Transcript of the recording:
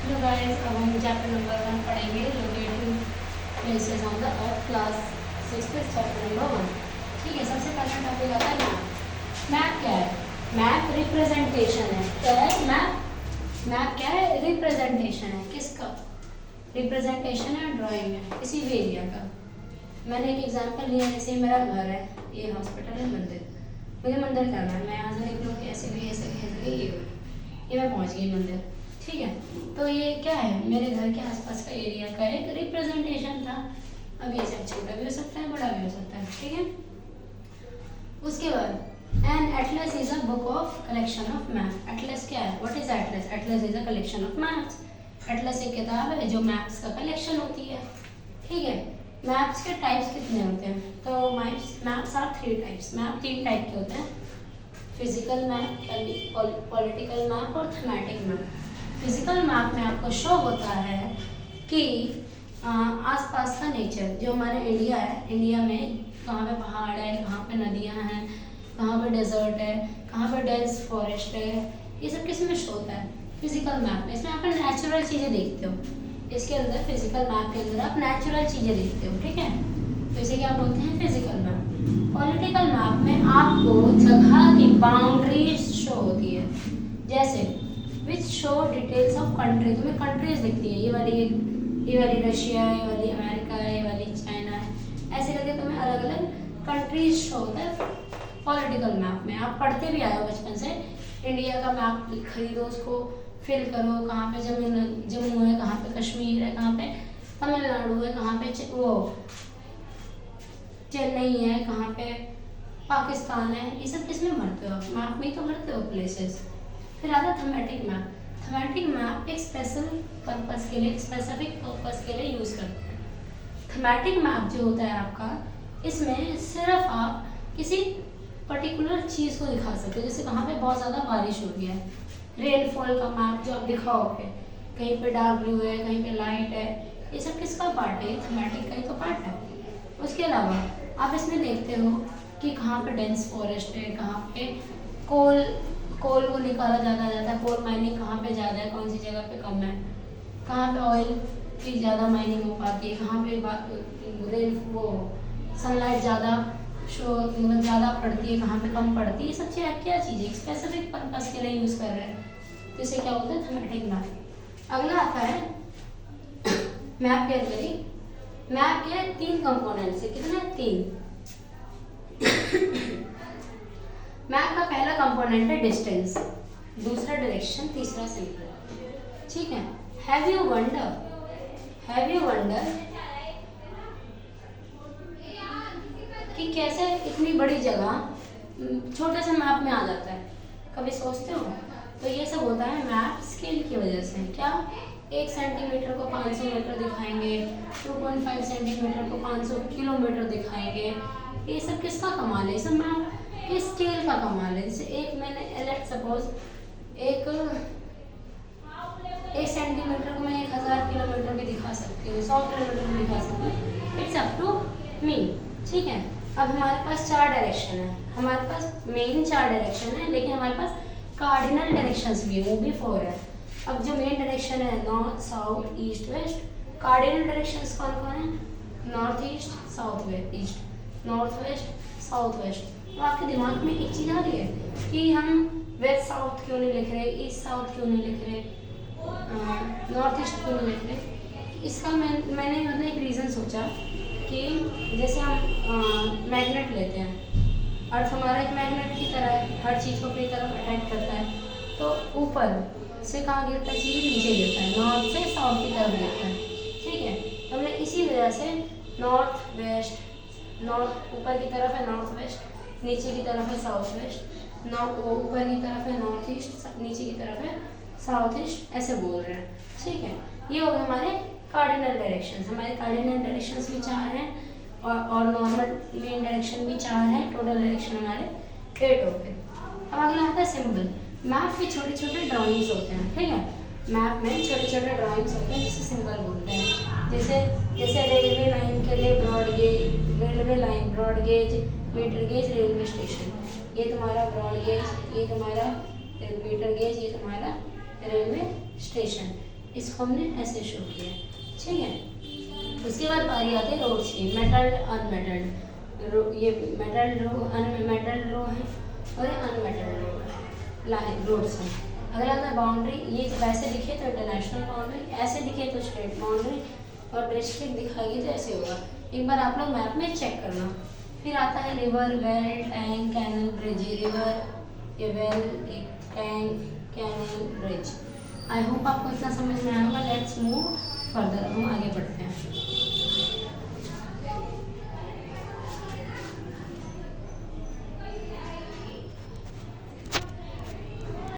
Hello guys, अब हम chapter number 1 पढ़ेंगे, locating places on the earth, class 6 chapter number 1। ठीक है, सबसे पहला टॉपिक आता है मैप। मैप क्या है? मैप रिप्रेजेंटेशन है। क्या है मैप? मैप क्या है? रिप्रेजेंटेशन है। किसका रिप्रेजेंटेशन है? ड्राइंग है किसी भी एरिया का। मैंने एक एग्जांपल लिया, जैसे मेरा घर है, ये हॉस्पिटल है, मंदिर, मुझे मंदिर जाना है, मैं यहाँ से निकलूँ कि ऐसे भी ये मैं पहुँच गई मंदिर। ठीक है, तो ये क्या है? मेरे घर के आसपास का एरिया का एक रिप्रेजेंटेशन था। अब ये सब छोटा भी हो सकता है, बड़ा भी हो सकता है। ठीक है, उसके बाद an atlas is a book of collection of map. Atlas क्या है? What is atlas? Atlas is a collection of maps. Atlas एक किताब है जो मैप्स का कलेक्शन होती है। ठीक है, मैप्स के टाइप्स कितने होते हैं? तो maps are 3 types. Map 3 type के होते हैं, फिजिकल मैप, पॉलिटिकल मैप और थीमेटिक मैप। फिजिकल मैप में आपको शो होता है कि आसपास का नेचर, जो हमारे इंडिया है, इंडिया में कहाँ पे पहाड़ है, कहाँ पे नदियाँ हैं, कहाँ पे डेजर्ट है, कहाँ पे डेंस फॉरेस्ट है, ये सब किस में शो होता है? फिजिकल मैप में। इसमें आप नेचुरल चीज़ें देखते हो। इसके अंदर फिजिकल मैप के अंदर आप नेचुरल चीज़ें देखते हो। ठीक है, तो इसे क्या बोलते हैं? Physical map. पॉलिटिकल मैप में आपको जगह की बाउंड्रीज शो होती है, जैसे which show details of country. तुम्हें कंट्रीज दिखती है, ये वाली रशिया है, ये वाली अमेरिका है, ये वाली चाइना है, ऐसे करके तुम्हें अलग अलग कंट्रीज शो होता है पॉलिटिकल मैप में। आप पढ़ते भी आए हो बचपन से। इंडिया का मैप खरीदो, उसको फिल करो, कहाँ पे जम्मू है, कहाँ पे कश्मीर है, कहाँ पे तमिलनाडु है, कहाँ पे वो चेन्नई है, कहाँ पे पाकिस्तान है, ये सब किस में भरते हो? मैप में ही तो भरते हो प्लेसेस। फिर आता है थीमेटिक मैप। थीमेटिक मैप एक स्पेशल पर्पस के लिए, स्पेसिफिक पर्पस के लिए यूज़ करते हैं। थीमेटिक मैप जो होता है आपका, इसमें सिर्फ आप किसी पर्टिकुलर चीज़ को दिखा सकते हो। जैसे कहाँ पे बहुत ज़्यादा बारिश हो रही है, रेनफॉल का मैप जो आप दिखाओगे, कहीं पे डार्क ब्लू है, कहीं पे लाइट है, ये सब किसका पार्ट है? थीमेटिक का ही तो पार्ट है। उसके अलावा आप इसमें देखते हो कि कहाँ पे डेंस फॉरेस्ट है, कहाँ पे कोल को निकाला ज़्यादा जाता है, कोल माइनिंग कहाँ पे ज़्यादा है, कौन सी जगह पे कम है, कहाँ पे ऑयल की ज़्यादा माइनिंग हो पाती है, कहाँ पे वो सनलाइट ज़्यादा मतलब ज़्यादा पड़ती है, कहाँ पे कम पड़ती है। ये सब चीज़ क्या चीज़ें स्पेसिफिक पर्पस के लिए यूज़ कर रहे हैं, तो इसे क्या बोलते हैं? Thematic map. अगला आता है मैप के अंदर ही मैप के 3 कंपोनेंट्स है। कितने? 3। मैप का पहला कंपोनेंट है डिस्टेंस, दूसरा डायरेक्शन, तीसरा सिंपल। ठीक है, हैव यू वंडर कि कैसे इतनी बड़ी जगह छोटे से मैप में आ जाता है? कभी सोचते हो? तो ये सब होता है मैप स्केल की वजह से। क्या? 1 सेंटीमीटर को 500 मीटर दिखाएंगे, 2.5 सेंटीमीटर को 500 किलोमीटर दिखाएंगे। ये सब किसका कमाल है? सब मैप के स्केल का कमाल है। जैसे मैंने सपोज एक सेंटीमीटर को मैं 1000 किलोमीटर भी दिखा सकती हूँ, 100 किलोमीटर भी दिखा सकती हूँ। It's up to me. ठीक है, अब हमारे पास 4 डायरेक्शन है, हमारे पास मेन 4 डायरेक्शन है, लेकिन हमारे पास कार्डिनल डायरेक्शंस भी है, वो भी 4 है। अब जो मेन डायरेक्शन है north, south, east, west, cardinal directions कौन कौन है? North east, south east, north west, south west. तो आपके दिमाग में एक चीज़ आ रही है कि हम वेस्ट साउथ क्यों नहीं लिख रहे, ईस्ट साउथ क्यों नहीं लिख रहे, नॉर्थ ईस्ट क्यों नहीं लिख रहे? इसका मैंने मतलब एक रीज़न सोचा कि जैसे हम मैग्नेट लेते हैं, अर्थ हमारा एक मैग्नेट की तरह है, हर चीज़ को अपनी तरफ अट्रैक्ट करता है। तो ऊपर से कहाँ गिरता है? चीज़ नीचे गिरता है, नॉर्थ से साउथ की तरफ गिरता है। ठीक है, तो हमने इसी वजह से नॉर्थ वेस्ट, नॉर्थ ऊपर की तरफ है नॉर्थ वेस्ट, नीचे की तरफ है साउथ वेस्ट, ऊपर की तरफ है नॉर्थ ईस्ट, नीचे की तरफ है साउथ ईस्ट, ऐसे बोल रहे हैं। ठीक है, ये हो गए हमारे कार्डिनल डायरेक्शंस। हमारे कार्डिनल डायरेक्शंस भी 4 हैं और नॉर्मल मेन डायरेक्शन भी 4 हैं। टोटल डायरेक्शन हमारे 8 हो गए। अब अगला आता है सिंबल। मैप में छोटे छोटे ड्राइंग्स होते हैं। ठीक है, मैप में छोटे छोटे ड्राइंग्स होते हैं जिसे सिंबल बोलते हैं। जैसे रेलवे लाइन के लिए broad gauge, railway line, broad gauge, metre gauge, railway station, ये तुम्हारा ब्रॉड गेज, ये तुम्हारा मीटर गेज, ये तुम्हारा रेलवे स्टेशन। इसको हमने ऐसे शो किया, ठीक है। उसके बाद बारी आती है रोड्स की, मेटल्ड अनमेटल्ड। ये मेटल्ड रो अनमेटल्ड रो है और ये अनमेटल्ड रो है, लाइन रोड्स है। अगला आता है बाउंड्री, ये वैसे दिखे तो इंटरनेशनल बाउंड्री, ऐसे दिखे तो स्टेट बाउंड्री, और डिस्ट्रिक्ट दिखाएगी तो ऐसे होगा। एक बार आप लोग मैप में चेक करना। फिर आता है river, well, tank, canal, bridge. River, ये वेल, एक tank, canal, bridge. I hope आपको इतना समझ में आएगा। लेट्स मूव फर्दर, हम आगे बढ़ते हैं।